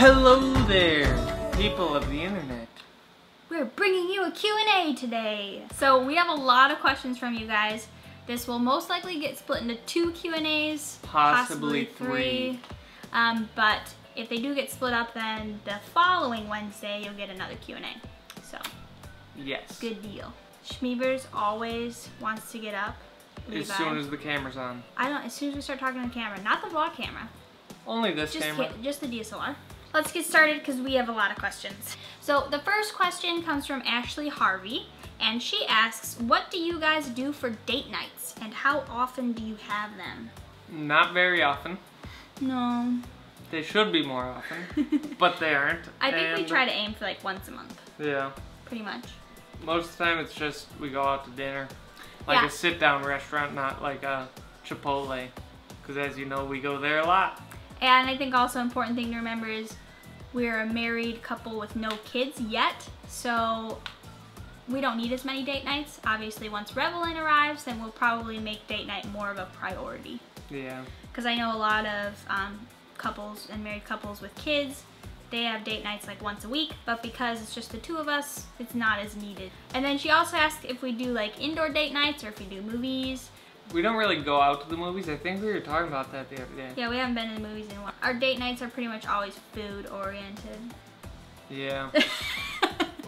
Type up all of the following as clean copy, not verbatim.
Hello there, people of the internet. We're bringing you a Q&A today. So we have a lot of questions from you guys. This will most likely get split into 2 Q&As, possibly 3. But if they do get split up, then the following Wednesday you'll get another Q&A. So, yes, good deal. Schmeevers always wants to get up. As soon as the camera's on. As soon as we start talking to the camera, not the vlog camera. Only this camera. Just the DSLR. Let's get started because we have a lot of questions. So the first question comes from Ashley Harvey, and she asks, what do you guys do for date nights and how often do you have them? Not very often. No. They should be more often, but they aren't. I think we try to aim for like once a month. Yeah. Pretty much. Most of the time it's just we go out to dinner. Like a sit-down restaurant, not like a Chipotle. Because as you know, we go there a lot. And I think also important thing to remember is we're a married couple with no kids yet, so we don't need as many date nights. Obviously, once Revelyn arrives, then we'll probably make date night more of a priority. Yeah. Because I know a lot of couples and married couples with kids, they have date nights like once a week, but because it's just the 2 of us, it's not as needed. And then she also asked if we do like indoor date nights or if we do movies. We don't really go out to the movies. I think we were talking about that the other day. Yeah, we haven't been to the movies in a while. Our date nights are pretty much always food oriented. Yeah.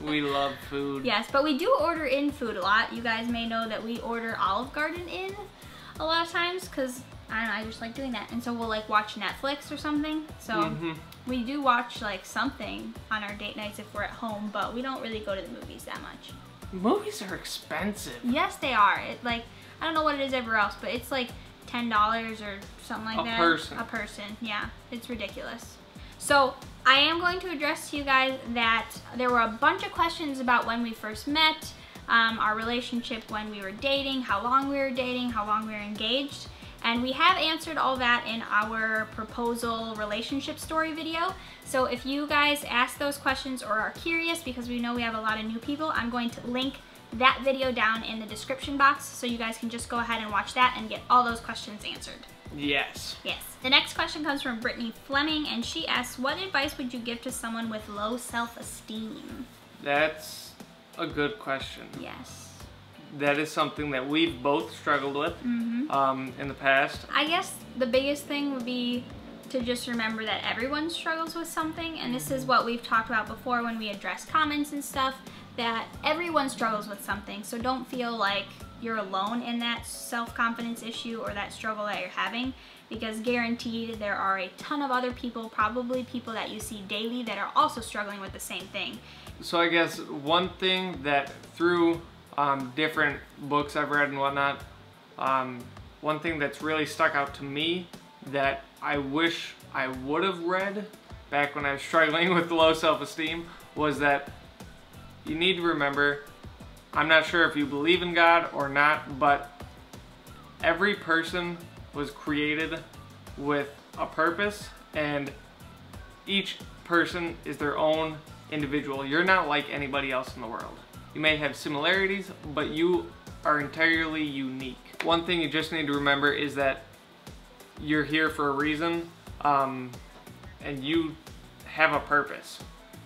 We love food. Yes, but we do order in food a lot. You guys may know that we order Olive Garden in a lot of times because, I don't know, I just like doing that. And so we'll like watch Netflix or something. So we do watch like something on our date nights if we're at home, but we don't really go to the movies that much. Movies are expensive. Yes, they are. I don't know what it is everywhere else, but it's like $10 or something like that. A person, yeah. It's ridiculous. So I am going to address to you guys that there were a bunch of questions about when we first met, our relationship when we were dating, how long we were dating, how long we were engaged. And we have answered all that in our proposal relationship story video. So if you guys ask those questions or are curious, because we know we have a lot of new people, I'm going to link that video down in the description box so you guys can just go ahead and watch that and get all those questions answered. Yes. Yes. The next question comes from Brittany Fleming, and she asks, what advice would you give to someone with low self-esteem? That's a good question. Yes. That is something that we've both struggled with in the past. I guess the biggest thing would be to just remember that everyone struggles with something, and this is what we've talked about before when we address comments and stuff, that everyone struggles with something, so don't feel like you're alone in that self-confidence issue or that struggle that you're having, because guaranteed there are a ton of other people, probably people that you see daily, that are also struggling with the same thing. So I guess one thing that through different books I've read and whatnot, one thing that's really stuck out to me that I wish I would have read back when I was struggling with low self-esteem was that you need to remember, I'm not sure if you believe in God or not, but every person was created with a purpose, and each person is their own individual. You're not like anybody else in the world. You may have similarities, but you are entirely unique. One thing you just need to remember is that you're here for a reason, and you have a purpose.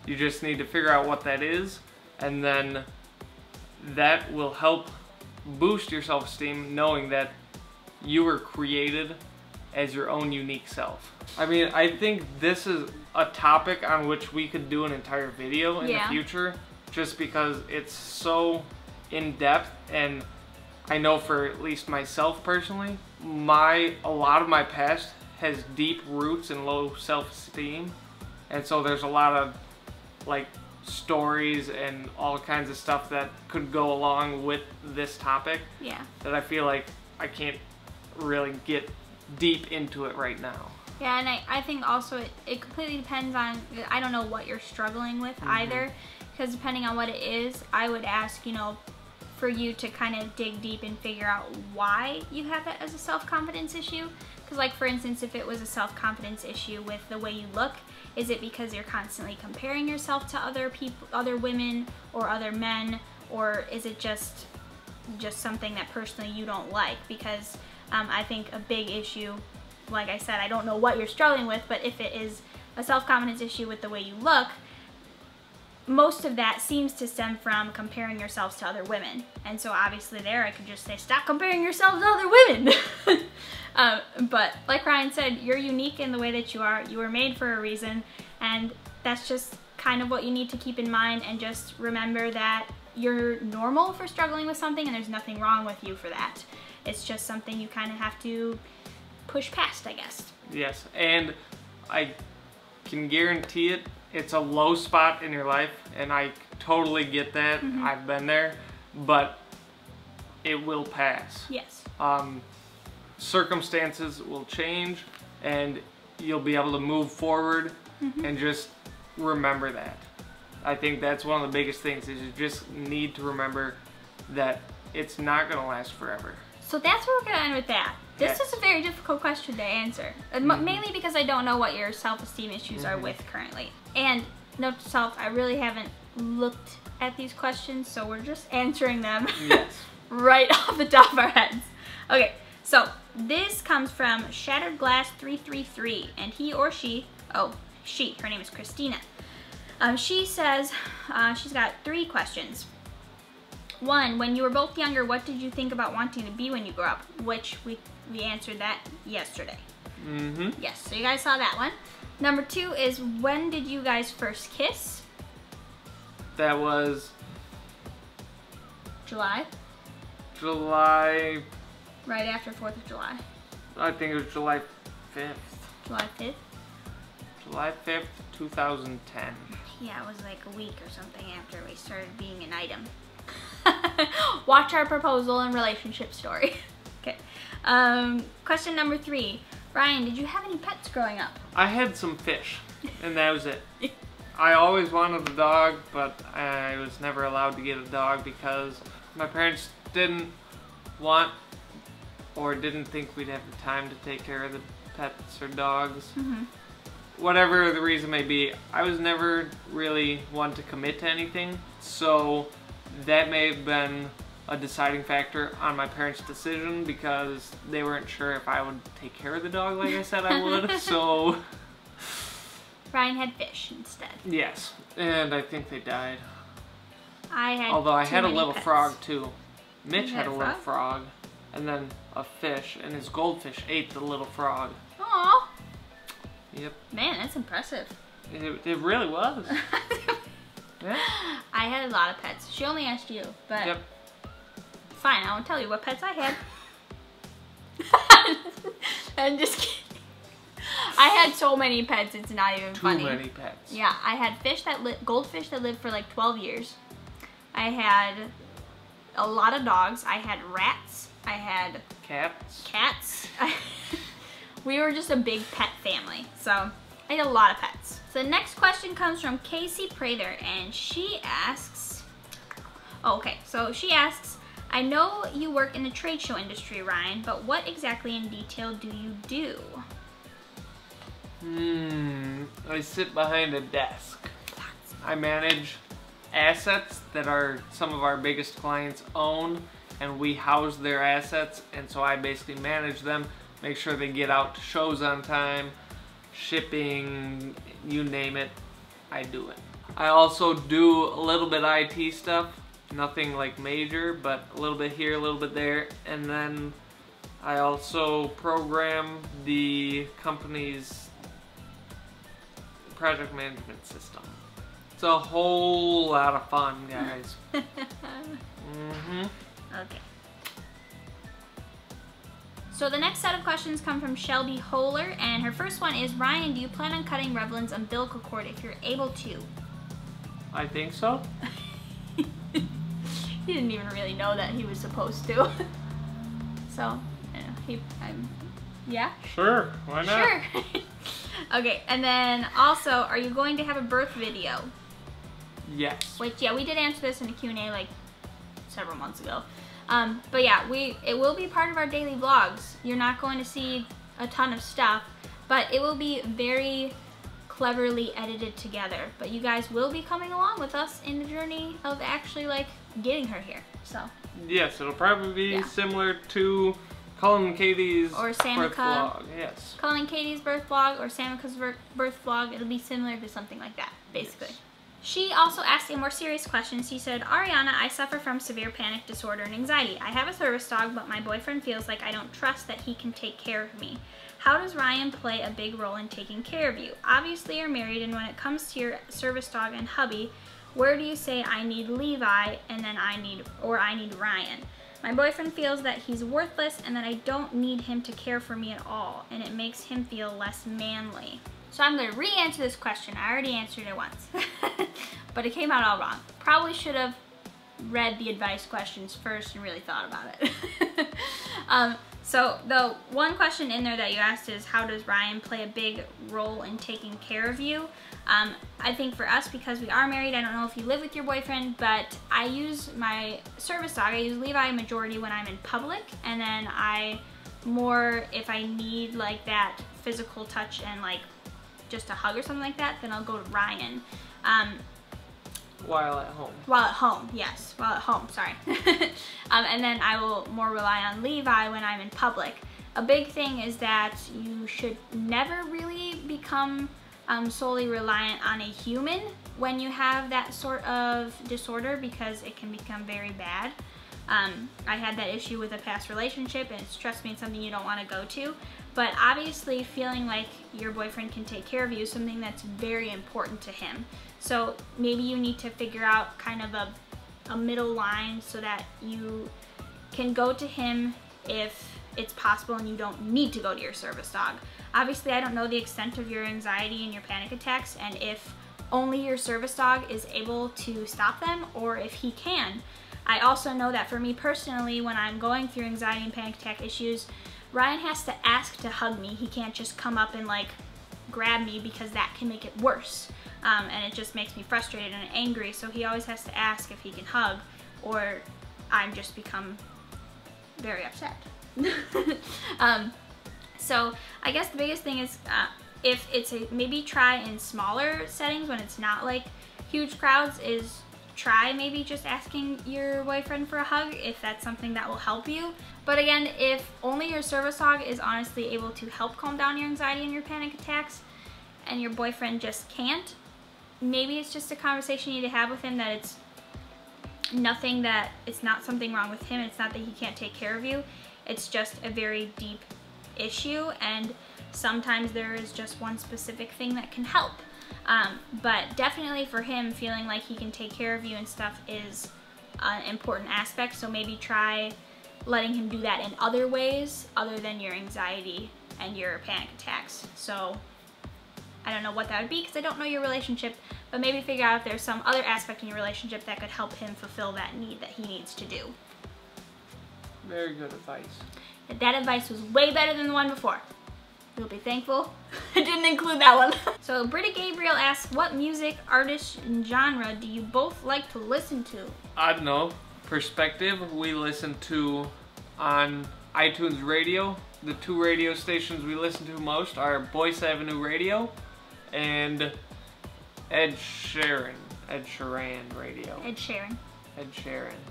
You just need to figure out what that is, and then that will help boost your self-esteem, knowing that you were created as your own unique self. I mean, I think this is a topic on which we could do an entire video in the future, just because it's so in-depth, and I know for at least myself personally, a lot of my past has deep roots in low self-esteem, and so there's a lot of like stories and all kinds of stuff that could go along with this topic that I feel like I can't really get deep into it right now. Yeah, and I think also it completely depends on, I don't know what you're struggling with either, because depending on what it is, I would ask, you know, for you to kind of dig deep and figure out why you have that as a self-confidence issue. Because like for instance, if it was a self-confidence issue with the way you look, is it because you're constantly comparing yourself to other people, other women or other men, or is it just something that personally you don't like? Because I think a big issue, like I said, I don't know what you're struggling with, but if it is a self-confidence issue with the way you look, most of that seems to stem from comparing yourselves to other women. And so obviously there I could just say, stop comparing yourselves to other women. But like Ryan said, you're unique in the way that you are. You were made for a reason, and that's just kind of what you need to keep in mind, and just remember that you're normal for struggling with something and there's nothing wrong with you for that. It's just something you kind of have to push past, I guess. Yes, and I can guarantee it, it's a low spot in your life, and I totally get that. Mm-hmm. I've been there, but it will pass. Yes. Circumstances will change, and you'll be able to move forward. Mm-hmm. And just remember that. I think that's one of the biggest things, is you just need to remember that it's not going to last forever. So that's where we're going to end with that. This is a very difficult question to answer, mainly because I don't know what your self-esteem issues are with currently. And note to self, I really haven't looked at these questions, so we're just answering them right off the top of our heads. Okay, so this comes from Shattered Glass 333, and he or she, her name is Christina. She says she's got 3 questions. 1, when you were both younger, what did you think about wanting to be when you grew up? Which we answered that yesterday. Mm-hmm. Yes, so you guys saw that one. Number 2 is, when did you guys first kiss? That was July. Right after 4th of July. I think it was July 5th. July 5th? July 5th, 2010. Yeah, it was like a week or something after we started being an item. Watch our proposal and relationship story. Okay. Question number 3. Ryan, did you have any pets growing up? I had some fish, and that was it. I always wanted a dog, but I was never allowed to get a dog because my parents didn't want or didn't think we'd have the time to take care of the pets or dogs. Mm-hmm. Whatever the reason may be, I was never really one to commit to anything, so that may have been a deciding factor on my parents' decision, because they weren't sure if I would take care of the dog like I said I would, so... Ryan had fish instead. Yes, and I think they died. Although I had a little frog too. Mitch had a little frog, and then a fish, and his goldfish ate the little frog. Aww. Yep. Man, that's impressive. It really was. Yeah. I had a lot of pets. She only asked you, but yep. Fine, I won't tell you what pets I had. I'm just kidding. I had so many pets, it's not even funny. Too many pets. Yeah, I had goldfish that lived for like 12 years. I had a lot of dogs. I had rats. I had cats. We were just a big pet family, so I had a lot of pets. So the next question comes from Casey Pflederer, and she asks, she asks, I know you work in the trade show industry, Ryan, but what exactly in detail do you do? I sit behind a desk. I manage assets that some of our biggest clients own, and we house their assets, and so I basically manage them, make sure they get out to shows on time, shipping, you name it, I do it. I also do a little bit IT stuff, nothing like major, but a little bit here, a little bit there, and then I also program the company's project management system. It's a whole lot of fun, guys. Okay. So the next set of questions come from Shelby Holer, and her first one is, Ryan, do you plan on cutting Revlin's umbilical cord if you're able to? I think so. He didn't even really know that he was supposed to. So, yeah? Sure, why not? Sure. Okay, and then also, are you going to have a birth video? Yes. Which, yeah, we did answer this in a Q&A like several months ago. But yeah, it will be part of our daily vlogs. You're not going to see a ton of stuff, but it will be very cleverly edited together. But you guys will be coming along with us in the journey of actually like getting her here. So yes, it'll probably be similar to Cullen and Katie's or birth Samika. vlog. Yes. Cullen and Katie's birth vlog or Samika's birth vlog. It'll be similar to something like that, basically. Yes. She also asked a more serious question. She said, Ariana, I suffer from severe panic disorder and anxiety. I have a service dog, but my boyfriend feels like I don't trust that he can take care of me. How does Ryan play a big role in taking care of you? Obviously, you're married, and when it comes to your service dog and hubby, where do you say I need Levi and then I need Ryan? My boyfriend feels that he's worthless and that I don't need him to care for me at all, and it makes him feel less manly. So I'm going to re-answer this question. I already answered it once, but it came out all wrong. Probably should have read the advice questions first and really thought about it. So the one question in there that you asked is, how does Ryan play a big role in taking care of you? I think for us, because we are married, I don't know if you live with your boyfriend, but I use my service dog. I use Levi majority when I'm in public, and then more if I need like that physical touch and like just a hug or something like that, then I'll go to Ryan. While at home. While at home, yes. While at home, sorry. And then I will more rely on Levi when I'm in public. A big thing is that you should never really become solely reliant on a human when you have that sort of disorder, because it can become very bad. I had that issue with a past relationship, and it's, trust me, it's something you don't want to go to. But obviously feeling like your boyfriend can take care of you is something that's very important to him. So maybe you need to figure out kind of a middle line so that you can go to him if it's possible and you don't need to go to your service dog. Obviously, I don't know the extent of your anxiety and your panic attacks, and if only your service dog is able to stop them, or if he can. I also know that for me personally, when I'm going through anxiety and panic attack issues, Ryan has to ask to hug me. He can't just come up and like grab me, because that can make it worse. And it just makes me frustrated and angry. So he always has to ask if he can hug, or I'm just become very upset. So I guess the biggest thing is if it's maybe try in smaller settings when it's not like huge crowds, is try maybe just asking your boyfriend for a hug if that's something that will help you. But again, if only your service dog is honestly able to help calm down your anxiety and your panic attacks, and your boyfriend just can't, maybe it's just a conversation you need to have with him that it's not something wrong with him. It's not that he can't take care of you. It's just a very deep issue, and sometimes there is just one specific thing that can help. But definitely for him, feeling like he can take care of you and stuff is an important aspect. So maybe try letting him do that in other ways other than your anxiety and your panic attacks. So I don't know what that would be, because I don't know your relationship, but maybe figure out if there's some other aspect in your relationship that could help him fulfill that need that he needs to do. Very good advice. That advice was way better than the one before. You'll be thankful I didn't include that one. So Britta Gabriel asks, what music, artist, and genre do you both like to listen to? I don't know. Perspective, we listen to on iTunes Radio. The two radio stations we listen to most are Boyce Avenue Radio and Ed Sheeran Radio. Ed Sheeran.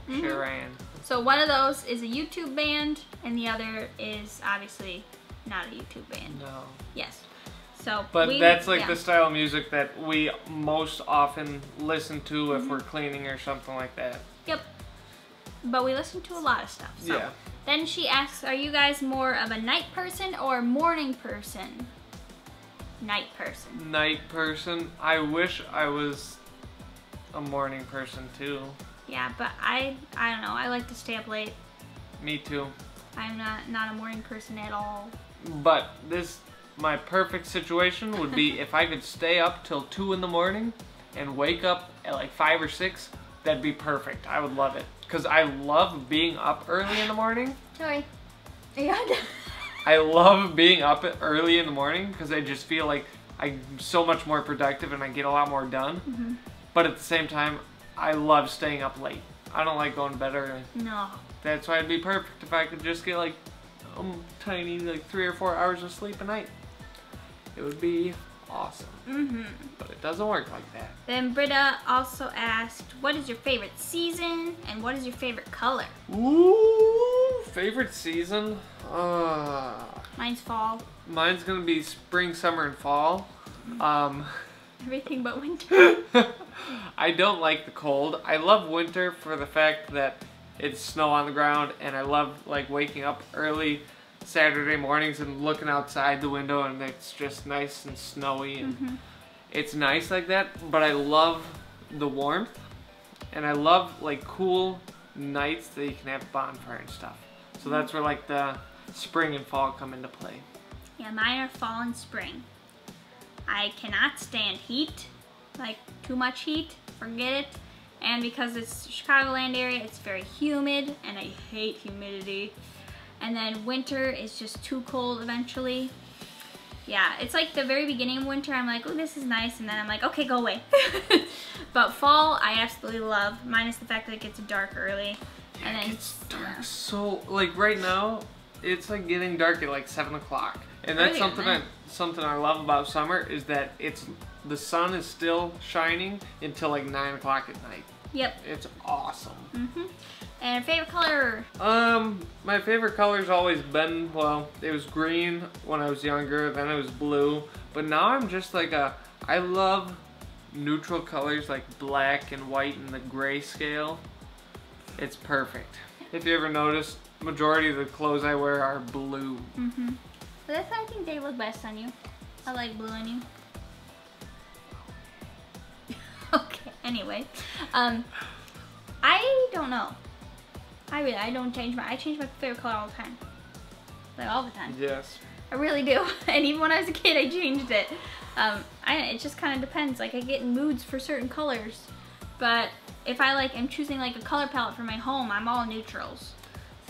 Sheeran. So one of those is a YouTube band, and the other is obviously not a YouTube band. No. Yes. So but that's like the style of music that we most often listen to if we're cleaning or something like that. Yep. But we listen to a lot of stuff. So. Yeah. Then she asks, are you guys more of a night person or morning person? Night person. Night person. I wish I was a morning person too. Yeah, but I don't know. I like to stay up late. Me too. I'm not a morning person at all. But my perfect situation would be if I could stay up till 2 in the morning and wake up at like 5 or 6. That'd be perfect. I would love it. Because I love being up early in the morning. Sorry. I love being up early in the morning because I just feel like I'm so much more productive and I get a lot more done. But at the same time, I love staying up late. I don't like going to bed early. No. That's why it'd be perfect if I could just get like tiny like 3 or 4 hours of sleep a night. It would be awesome. But it doesn't work like that. Then Britta also asked, what is your favorite season and what is your favorite color? Ooh, Favorite season? Mine's fall. Mine's gonna be spring, summer, and fall. Everything but winter. I don't like the cold. I love winter for the fact that it's snow on the ground, and I love like waking up early Saturday mornings and looking outside the window, and it's just nice and snowy, and it's nice like that. But I love the warmth, and I love like cool nights that you can have a bonfire and stuff. So that's where like the spring and fall come into play. Yeah, mine are fall and spring. I cannot stand heat, like too much heat, forget it. And because it's Chicagoland area, it's very humid, and I hate humidity. And then winter is just too cold eventually. Yeah, it's like the very beginning of winter, I'm like, oh, this is nice, and then I'm like, okay, go away. But fall, I absolutely love, minus the fact that it gets dark early. Yeah, and then it gets dark so, like right now, it's like getting dark at like 7 o'clock. And that's something I love about summer, is that the sun is still shining until like 9 o'clock at night. Yep. It's awesome. And favorite color? My favorite color's always been, well, it was green when I was younger, then it was blue, but now I'm just like I love neutral colors like black and white and the gray scale. It's perfect. If you ever notice, majority of the clothes I wear are blue. But that's how I think they look best on you. I like blue on you. Okay, anyway. I don't know. I don't change I change my favorite color all the time. Like all the time. Yes. I really do. And even when I was a kid, I changed it. It just kind of depends. Like I get in moods for certain colors. But if I like am choosing like a color palette for my home, I'm all neutrals.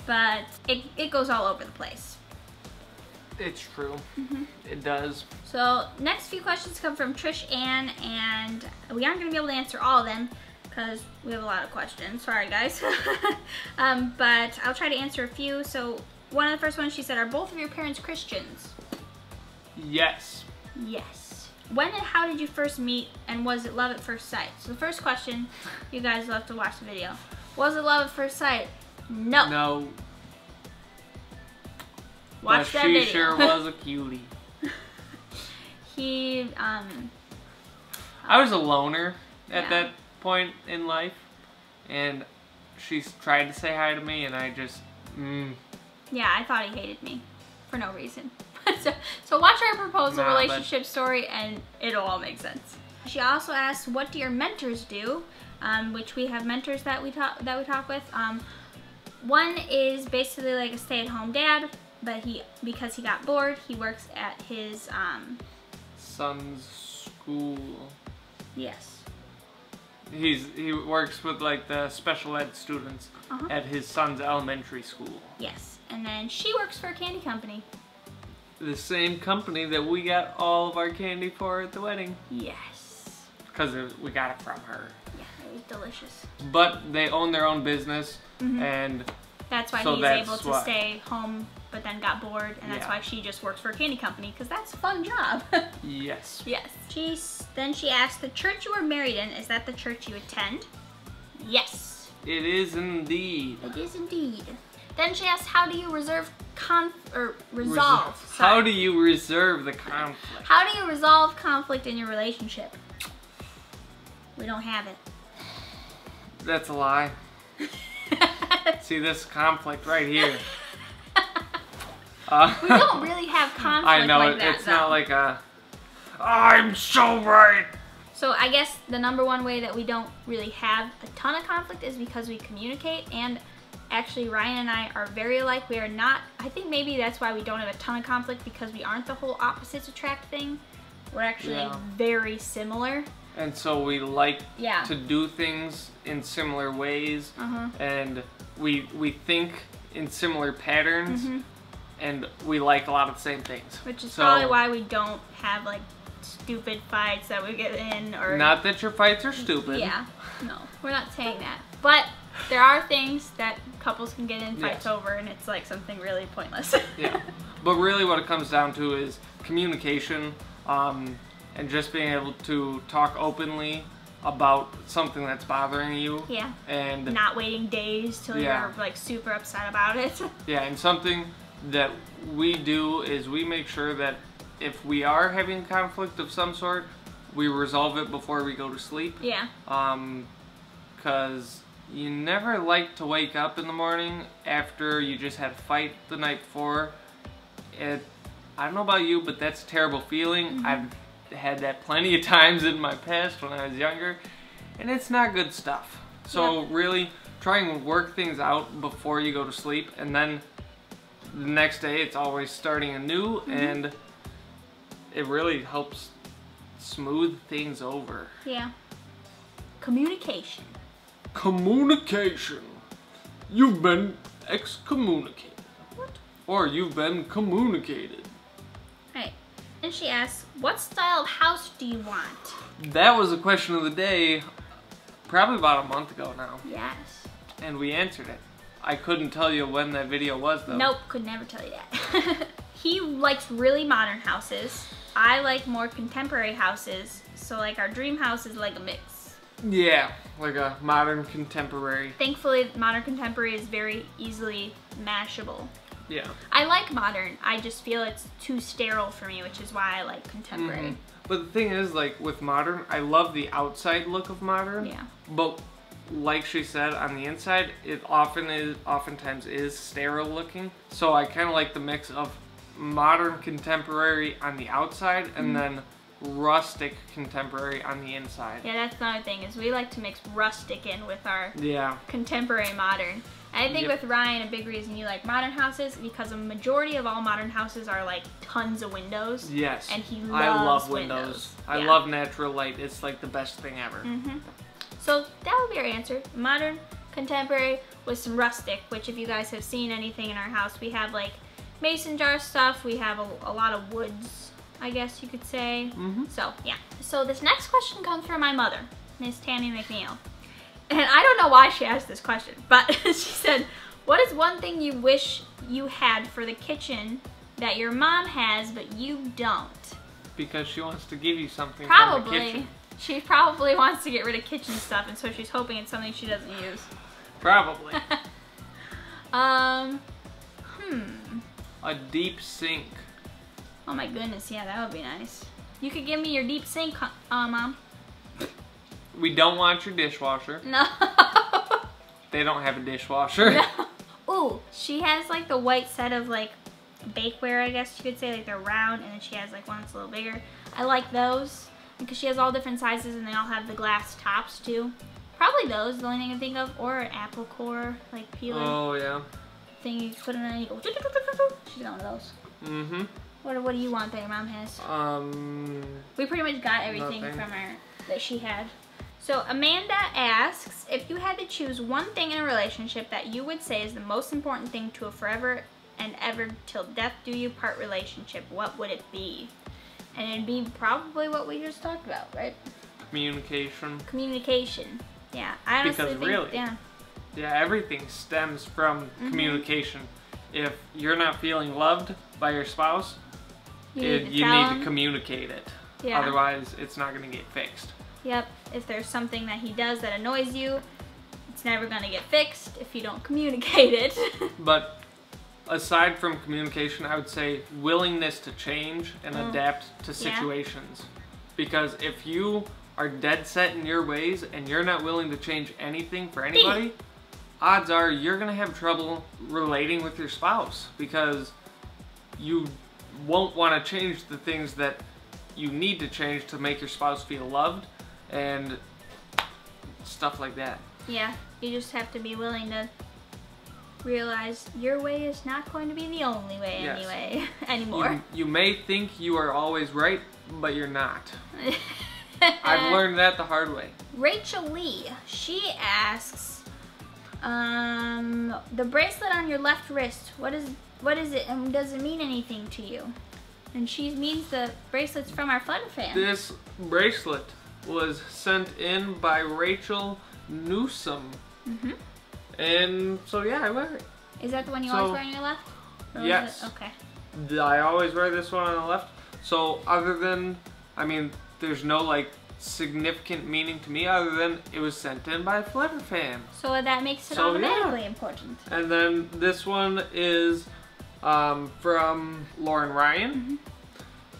But it goes all over the place. It's true. It does. So next few questions come from Trish Ann, and we aren't going to be able to answer all of them because we have a lot of questions. Sorry guys. But I'll try to answer a few. So one of the first ones, she said, are both of your parents Christians? Yes. Yes. When and how did you first meet, and was it love at first sight? So the first question, you guys will have to watch the video. Was it love at first sight? No. No. Watch that video. She sure was a cutie. I was a loner at that point in life, and she tried to say hi to me, and I just, Yeah, I thought he hated me for no reason. so watch our proposal relationship story, and it'll all make sense. She also asked, what do your mentors do? Which we have mentors that we talk with. One is basically like a stay-at-home dad, but because he got bored, he works at his son's school. Yes. He works with like the special ed students at his son's elementary school. Yes, and then she works for a candy company. The same company that we got all of our candy for at the wedding. Yes. Because we got it from her. Yeah, it was delicious. But they own their own business, and that's why he's able to stay home, but then got bored, and that's why she just works for a candy company, because that's a fun job. Yes. Yes. Then she asked, the church you were married in, is that the church you attend? Yes. It is indeed. It is indeed. Then she asked, how do you resolve How do you reserve the conflict? How do you resolve conflict in your relationship? We don't have it. That's a lie. See this conflict right here. We don't really have conflict. I know, like that, it's not like a, I'm so right. So I guess the number one way that we don't really have a ton of conflict is because we communicate, and actually Ryan and I are very alike. We are not, I think maybe that's why we don't have a ton of conflict, because we aren't the whole opposites attract thing. We're actually very similar. And so we like to do things in similar ways, and we think in similar patterns, and we like a lot of the same things. Which is probably why we don't have like stupid fights that we get in, or... Not that your fights are stupid. Yeah, no, we're not saying that. But there are things that couples can get in fights over, and it's like something really pointless. Yeah, but really what it comes down to is communication, and just being able to talk openly about something that's bothering you. Yeah. And not waiting days till you're like super upset about it. Yeah, and something that we do is we make sure that if we are having conflict of some sort, we resolve it before we go to sleep. Yeah. Because you never like to wake up in the morning after you just had a fight the night before. I don't know about you, but that's a terrible feeling. I've had that plenty of times in my past when I was younger, and it's not good stuff. So really try and work things out before you go to sleep, and then the next day it's always starting anew, and it really helps smooth things over. Yeah. Communication. Communication. You've been excommunicated. What? Or you've been communicated. Right. And she asks, what style of house do you want? That was a question of the day probably about a month ago now. Yes. And we answered it. I couldn't tell you when that video was though. Nope, could never tell you that. He likes really modern houses. I like more contemporary houses. So like our dream house is like a mix. Yeah, like a modern contemporary. Thankfully, modern contemporary is very easily mashable. Yeah. I like modern. I just feel it's too sterile for me, which is why I like contemporary. But the thing is, like with modern, I love the outside look of modern. Yeah. But like she said, on the inside, it oftentimes is sterile looking. So I kind of like the mix of modern contemporary on the outside and then rustic contemporary on the inside. Yeah, that's another thing, is we like to mix rustic in with our contemporary modern. And I think with Ryan, a big reason you like modern houses because a majority of all modern houses are like tons of windows. Yes. And he loves I love windows. I love natural light. It's like the best thing ever. So that would be our answer. Modern, contemporary, with some rustic, which if you guys have seen anything in our house, we have like mason jar stuff. We have a lot of woods, I guess you could say. So yeah. So this next question comes from my mother, Miss Tammy McNeil. And I don't know why she asked this question, but she said, what is one thing you wish you had for the kitchen that your mom has but you don't? Because she wants to give you something probably. from the kitchen. She probably wants to get rid of kitchen stuff, and so she's hoping it's something she doesn't use. Probably. A deep sink. Oh my goodness, yeah, that would be nice. You could give me your deep sink, Mom. We don't want your dishwasher. No. They don't have a dishwasher. No. Ooh, she has like the white set of like bakeware, I guess you could say. Like they're round, and then she has like one that's a little bigger. I like those because she has all different sizes, and they all have the glass tops too. Probably those, the only thing I can think of, or an apple core like peeler. Oh yeah. Thing you put in and you go. She's got one of those. What do you want that your mom has? We pretty much got everything from her that she had. So Amanda asks, if you had to choose one thing in a relationship that you would say is the most important thing to a forever and ever till death do you part relationship, what would it be? And it'd be probably what we just talked about, right? Communication. Communication. Yeah, I honestly think, really, yeah, everything stems from communication. If you're not feeling loved by your spouse, you need to communicate it. Yeah. Otherwise, it's not going to get fixed. Yep. If there's something that he does that annoys you, it's never going to get fixed if you don't communicate it. But aside from communication, I would say willingness to change and adapt to situations. Because if you are dead set in your ways and you're not willing to change anything for anybody, odds are you're going to have trouble relating with your spouse because you won't want to change the things that you need to change to make your spouse feel loved and stuff like that. Yeah, you just have to be willing to realize your way is not going to be the only way anymore. You may think you are always right, but you're not. I've learned that the hard way. Rachel Lee, she asks, the bracelet on your left wrist, what is it and does it mean anything to you? And she means the bracelet's from our Fun Fan. This bracelet was sent in by Rachel Newsom. And so yeah, I wear it. Is that the one you always wear on your left? Or yes. Okay. I always wear this one on the left. So other than, I mean, there's no like significant meaning to me other than it was sent in by a Pflederer fan. So that makes it automatically important. And then this one is from Lauren Ryan.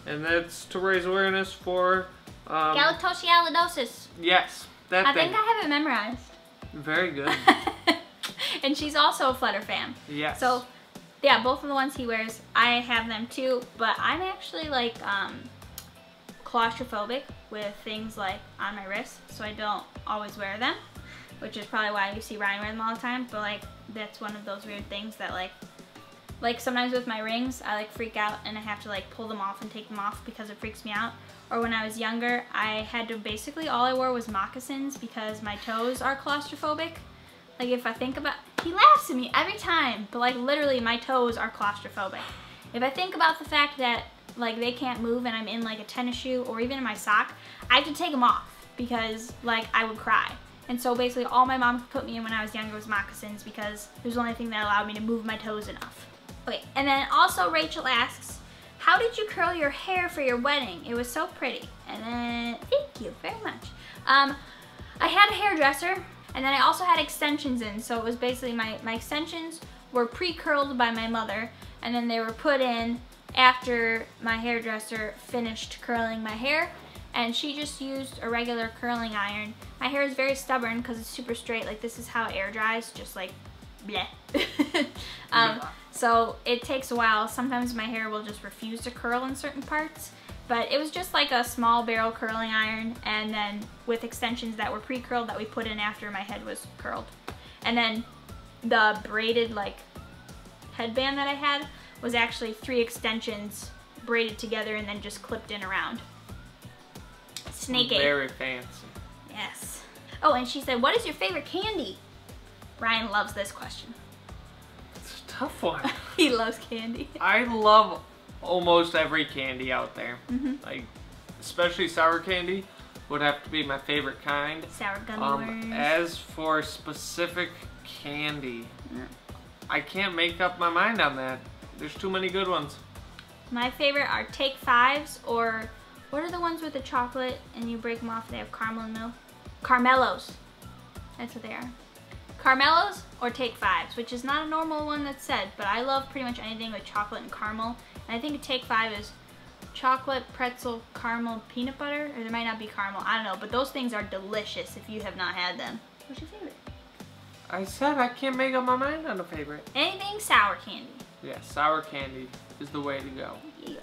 And that's to raise awareness for galactosialidosis. Yes, that I thing. think I have it memorized. Very good. And she's also a Pflederer fan. Yes. So yeah, both of the ones he wears, I have them too, but I'm actually like claustrophobic with things like on my wrist, so I don't always wear them, which is probably why you see Ryan wear them all the time. But like that's one of those weird things that like sometimes with my rings I like freak out and I have to like pull them off and take them off because it freaks me out. Or when I was younger, I had to basically, all I wore was moccasins because my toes are claustrophobic. Like if I think about, he laughs at me every time, but like literally my toes are claustrophobic. If I think about the fact that like they can't move and I'm in like a tennis shoe or even in my sock, I have to take them off because like I would cry. And so basically all my mom could put me in when I was younger was moccasins because it was the only thing that allowed me to move my toes enough. Okay, and then also Rachel asks, how did you curl your hair for your wedding? It was so pretty. And then, thank you very much. I had a hairdresser, and then I also had extensions in. So it was basically my extensions were pre-curled by my mother, and then they were put in after my hairdresser finished curling my hair, and she just used a regular curling iron. My hair is very stubborn because it's super straight. Like this is how air dries, just like bleh. So it takes a while. Sometimes my hair will just refuse to curl in certain parts, but it was just like a small barrel curling iron, and then with extensions that were pre-curled that we put in after my head was curled. And then the braided like headband that I had was actually 3 extensions braided together and then just clipped in around. Snake egg. Very fancy. Yes. Oh, and she said, what is your favorite candy? Ryan loves this question. It's a tough one. He loves candy. I love almost every candy out there. Like, especially sour candy would have to be my favorite kind. Sour gummy worms. As for specific candy, I can't make up my mind on that. There's too many good ones. My favorite are Take Fives, or what are the ones with the chocolate and you break them off, they have caramel and milk? Carmelos. That's what they are. Carmelos or Take Fives, which is not a normal one that's said, but I love pretty much anything with chocolate and caramel. And I think a Take Five is chocolate, pretzel, caramel, peanut butter, or there might not be caramel, I don't know, but those things are delicious if you have not had them. What's your favorite? I said I can't make up my mind on a favorite. Anything sour candy. Yeah, sour candy is the way to go. Yeah.